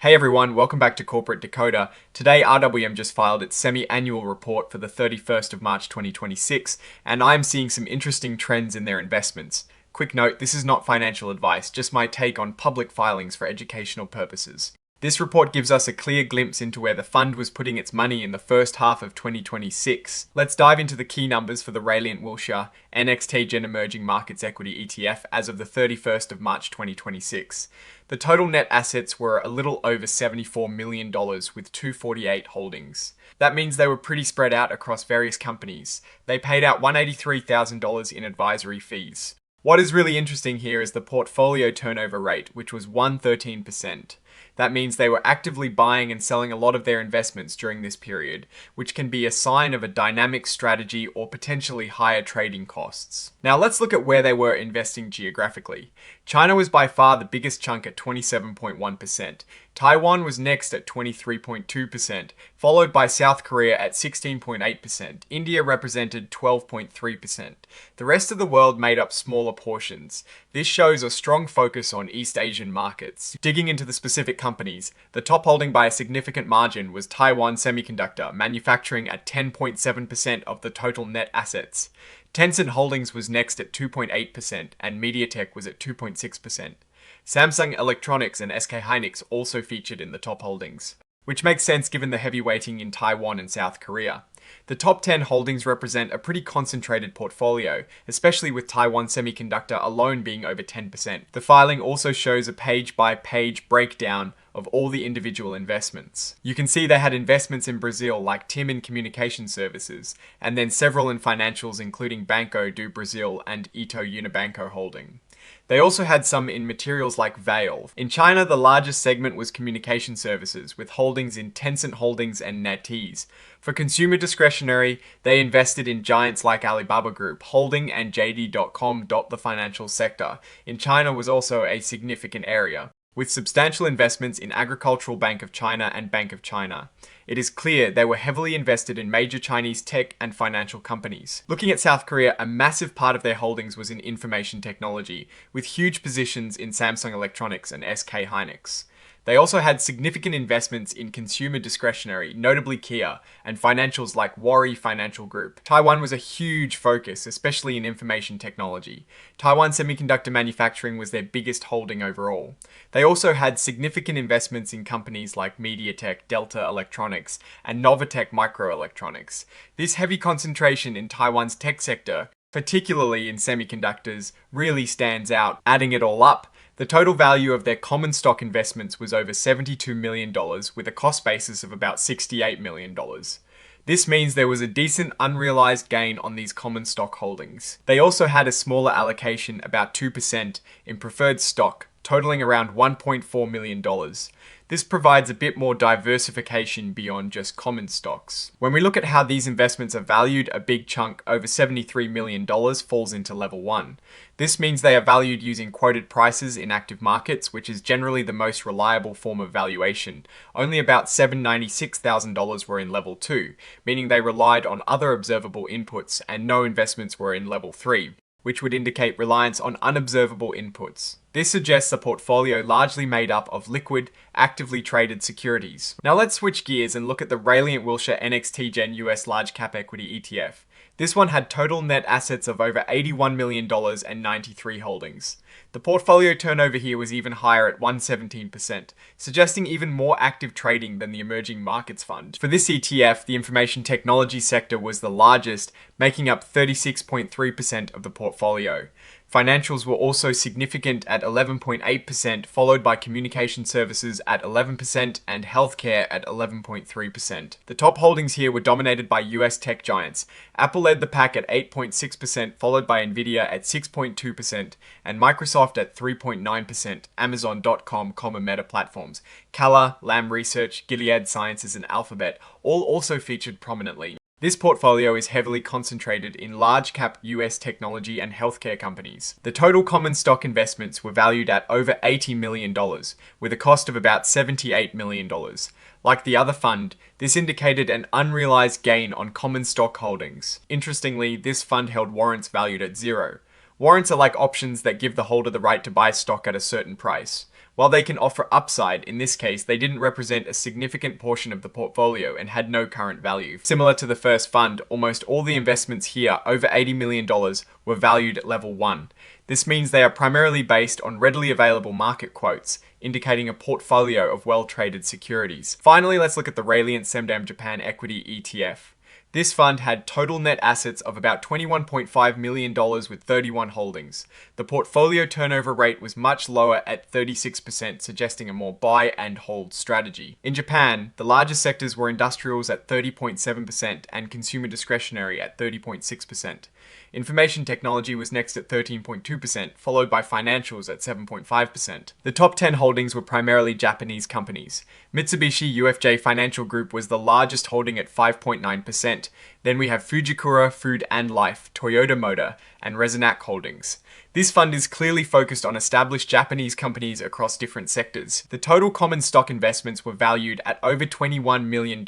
Hey everyone, welcome back to Corporate Decoder. Today R.W.E.M just filed its semi-annual report for the 31st of March 2026, and I'm seeing some interesting trends in their investments. Quick note, this is not financial advice, just my take on public filings for educational purposes. This report gives us a clear glimpse into where the fund was putting its money in the first half of 2026. Let's dive into the key numbers for the Rayliant Wilshire NxtGen Emerging Markets Equity ETF as of the 31st of March 2026. The total net assets were a little over $74 million with 248 holdings. That means they were pretty spread out across various companies. They paid out $183,000 in advisory fees. What is really interesting here is the portfolio turnover rate, which was 113%. That means they were actively buying and selling a lot of their investments during this period, which can be a sign of a dynamic strategy or potentially higher trading costs. Now let's look at where they were investing geographically. China was by far the biggest chunk at 27.1%. Taiwan was next at 23.2%, followed by South Korea at 16.8%. India represented 12.3%. The rest of the world made up smaller portions. This shows a strong focus on East Asian markets. Digging into the specific companies, the top holding by a significant margin was Taiwan Semiconductor, manufacturing at 10.7% of the total net assets. Tencent Holdings was next at 2.8%, and MediaTek was at 2.6%. Samsung Electronics and SK hynix also featured in the top holdings, which makes sense given the heavy weighting in Taiwan and South Korea. The top 10 holdings represent a pretty concentrated portfolio, especially with Taiwan Semiconductor alone being over 10%. The filing also shows a page-by-page breakdown of all the individual investments. You can see they had investments in Brazil like TIM in communication services, and then several in financials including Banco do Brasil and Ito Unibanco Holding. They also had some in materials like Vale. In China, the largest segment was communication services, with holdings in Tencent Holdings and NetEase. For consumer discretionary, they invested in giants like Alibaba Group, Holding and JD.com. The financial sector in China was also a significant area, with substantial investments in Agricultural Bank of China and Bank of China. It is clear they were heavily invested in major Chinese tech and financial companies. Looking at South Korea, a massive part of their holdings was in information technology, with huge positions in Samsung Electronics and SK hynix. They also had significant investments in consumer discretionary, notably Kia, and financials like R.W.E.M Financial Group. Taiwan was a huge focus, especially in information technology. Taiwan Semiconductor manufacturing was their biggest holding overall. They also had significant investments in companies like MediaTek, Delta Electronics, and Novatech Microelectronics. This heavy concentration in Taiwan's tech sector, particularly in semiconductors, really stands out. Adding it all up, the total value of their common stock investments was over $72 million, with a cost basis of about $68 million. This means there was a decent unrealized gain on these common stock holdings. They also had a smaller allocation, about 2%, in preferred stock, totaling around $1.4 million. This provides a bit more diversification beyond just common stocks. When we look at how these investments are valued, a big chunk, over $73 million, falls into level 1. This means they are valued using quoted prices in active markets, which is generally the most reliable form of valuation. Only about $796,000 were in level 2, meaning they relied on other observable inputs and no investments were in level 3, which would indicate reliance on unobservable inputs. This suggests a portfolio largely made up of liquid, actively traded securities. Now let's switch gears and look at the Rayliant Wilshire NxtGen US Large Cap Equity ETF. This one had total net assets of over $81 million and 93 holdings. The portfolio turnover here was even higher at 117%, suggesting even more active trading than the Emerging Markets Fund. For this ETF, the information technology sector was the largest, making up 36.3% of the portfolio. Financials were also significant at 11.8%, followed by communication services at 11% and healthcare at 11.3%. The top holdings here were dominated by US tech giants. Apple led the pack at 8.6%, followed by Nvidia at 6.2%, and Microsoft at 3.9%, Amazon.com, Meta Platforms, Cala, Lam Research, Gilead Sciences, and Alphabet all also featured prominently. This portfolio is heavily concentrated in large-cap US technology and healthcare companies. The total common stock investments were valued at over $80 million, with a cost of about $78 million. Like the other fund, this indicated an unrealized gain on common stock holdings. Interestingly, this fund held warrants valued at 0. Warrants are like options that give the holder the right to buy stock at a certain price. While they can offer upside, in this case, they didn't represent a significant portion of the portfolio and had no current value. Similar to the first fund, almost all the investments here, over $80 million, were valued at level 1. This means they are primarily based on readily available market quotes, indicating a portfolio of well-traded securities. Finally, let's look at the Rayliant Semdam Japan Equity ETF. This fund had total net assets of about $21.5 million with 31 holdings. The portfolio turnover rate was much lower at 36%, suggesting a more buy and hold strategy. In Japan, the largest sectors were industrials at 30.7% and consumer discretionary at 30.6%. Information technology was next at 13.2%, followed by financials at 7.5%. The top 10 holdings were primarily Japanese companies. Mitsubishi UFJ Financial Group was the largest holding at 5.9%. Then we have Fujikura Food and Life, Toyota Motor, and Resonac Holdings. This fund is clearly focused on established Japanese companies across different sectors. The total common stock investments were valued at over $21 million,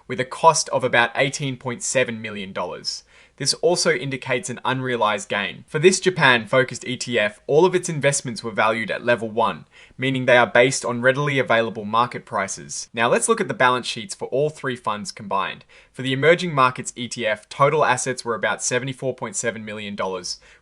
with a cost of about $18.7 million. This also indicates an unrealized gain. For this Japan-focused ETF, all of its investments were valued at level 1, meaning they are based on readily available market prices. Now let's look at the balance sheets for all three funds combined. For the Emerging Markets ETF, total assets were about $74.7 million,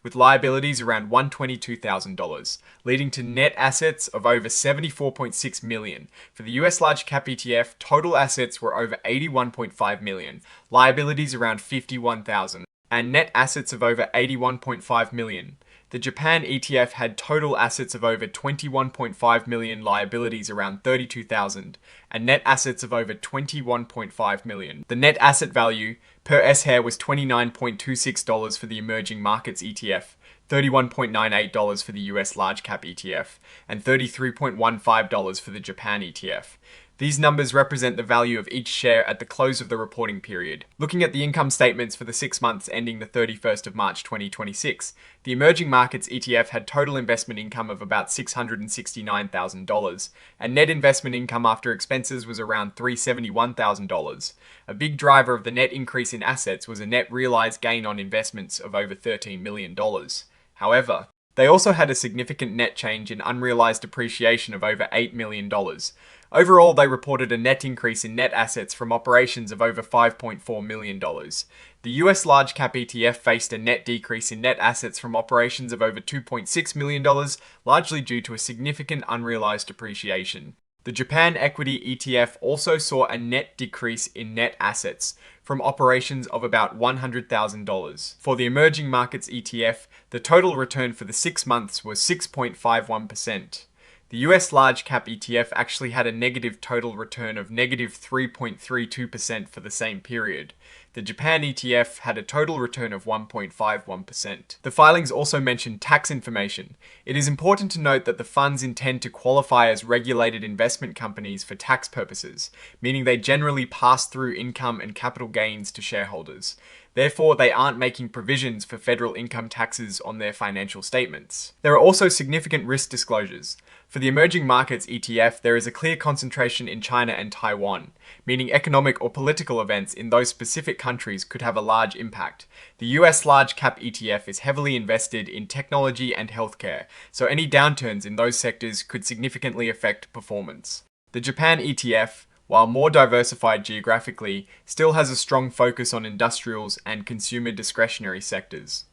with liabilities around $122,000, leading to net assets of over $74.6 million. For the US Large Cap ETF, total assets were over $81.5 million, liabilities around $51,000, and net assets of over $81.5 million. The Japan ETF had total assets of over $21.5 million, liabilities around $32,000, and net assets of over $21.5 million. The net asset value per S-Hair was $29.26 for the Emerging Markets ETF, $31.98 for the US Large Cap ETF, and $33.15 for the Japan ETF. These numbers represent the value of each share at the close of the reporting period. Looking at the income statements for the 6 months ending the 31st of March 2026, the Emerging Markets ETF had total investment income of about $669,000, and net investment income after expenses was around $371,000. A big driver of the net increase in assets was a net realized gain on investments of over $13 million. However, they also had a significant net change in unrealized depreciation of over $8 million. Overall, they reported a net increase in net assets from operations of over $5.4 million. The US Large Cap ETF faced a net decrease in net assets from operations of over $2.6 million, largely due to a significant unrealized depreciation. The Japan Equity ETF also saw a net decrease in net assets from operations of about $100,000. For the Emerging Markets ETF, the total return for the 6 months was 6.51%. The US Large Cap ETF actually had a negative total return of negative 3.32% for the same period. The Japan ETF had a total return of 1.51%. The filings also mentioned tax information. It is important to note that the funds intend to qualify as regulated investment companies for tax purposes, meaning they generally pass through income and capital gains to shareholders. Therefore, they aren't making provisions for federal income taxes on their financial statements. There are also significant risk disclosures. For the Emerging Markets ETF, there is a clear concentration in China and Taiwan, meaning economic or political events in those specific countries could have a large impact. The US Large Cap ETF is heavily invested in technology and healthcare, so any downturns in those sectors could significantly affect performance. The Japan ETF, while more diversified geographically, still has a strong focus on industrials and consumer discretionary sectors.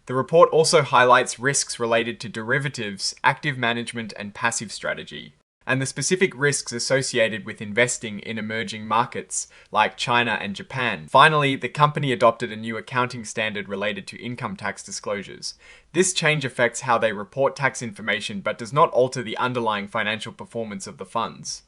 The report also highlights risks related to derivatives, active management, and passive strategy, and the specific risks associated with investing in emerging markets like China and Japan. Finally, the company adopted a new accounting standard related to income tax disclosures. This change affects how they report tax information but does not alter the underlying financial performance of the funds.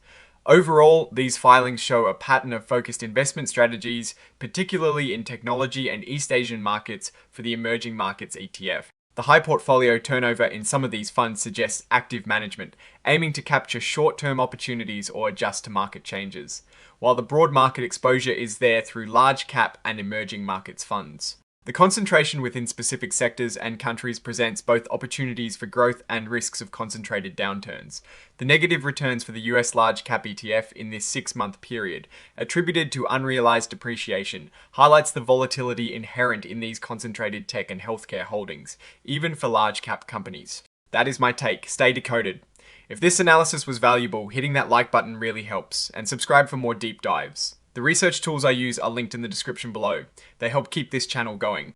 Overall, these filings show a pattern of focused investment strategies, particularly in technology and East Asian markets for the Emerging Markets ETF. The high portfolio turnover in some of these funds suggests active management, aiming to capture short-term opportunities or adjust to market changes, while the broad market exposure is there through large cap and emerging markets funds. The concentration within specific sectors and countries presents both opportunities for growth and risks of concentrated downturns. The negative returns for the US large cap ETF in this 6-month period, attributed to unrealized depreciation, highlights the volatility inherent in these concentrated tech and healthcare holdings, even for large cap companies. That is my take. Stay decoded. If this analysis was valuable, hitting that like button really helps, and subscribe for more deep dives. The research tools I use are linked in the description below. They help keep this channel going.